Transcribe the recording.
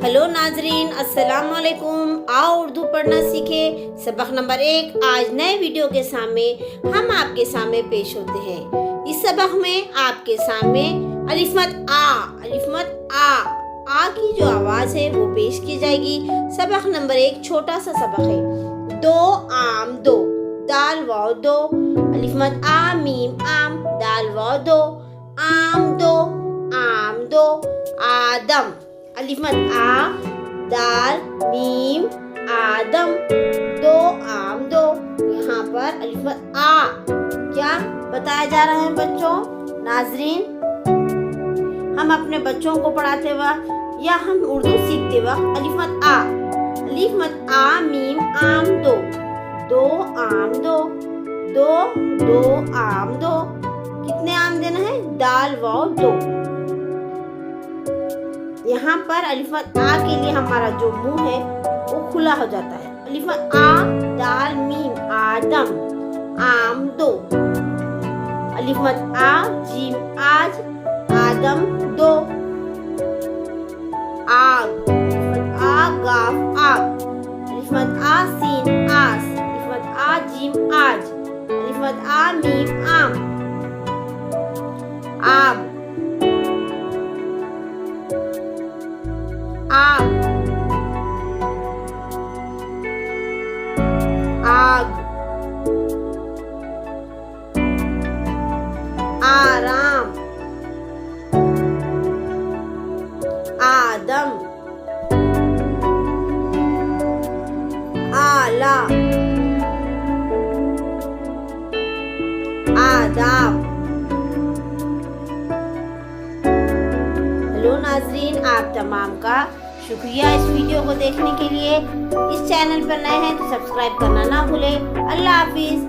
Hello नाजरीन, अस्सलाम वालेकुम। आओ उर्दू पढ़ना सीखे। सबक नंबर 1। आज नए वीडियो के सामने हम आपके सामने पेश होते हैं। इस सबक में आपके सामने अलिफ मद आ की जो आवाज़ है वो पेश की जाएगी। सबक नंबर 1 छोटा सा सबक है। दो आम दो, दाल वाव दो, अलिफ मद आ मीम आम, दाल वाव दो, आम दो, आदम, अलिफ मद आ दाल मीम आदम, दो आम दो। यहाँ पर अलिफ मद आ क्या बताया जा रहा है बच्चों? नाजरीन, हम अपने बच्चों को पढ़ाते वक्त या हम उर्दू सीखते वक्त अलिफ मद आ मीम आम दो, दो आम दो, दो आम दो। कितने आम देना है? दाल वाव दो। यहाँ पर अलिफ मद आ के लिए हमारा जो मुंह है वो खुला हो जाता है। अलिफ मद आ दाल मीम आदम, आम दो, अलिफ मद आ जीम आज, आदम दो, आग, अलिफ मद आ गाफ आग, अलिफ मद आ सीन आस, अलिफ मद आ जीम आज, अलिफ मद आ मीम आम, आग, आग, आग, आराम, आदम, आला, आदाब। हेलो नाजरीन, आप तमाम का शुक्रिया इस वीडियो को देखने के लिए। इस चैनल पर नए हैं तो सब्सक्राइब करना ना भूलें। अल्लाह हाफिज़।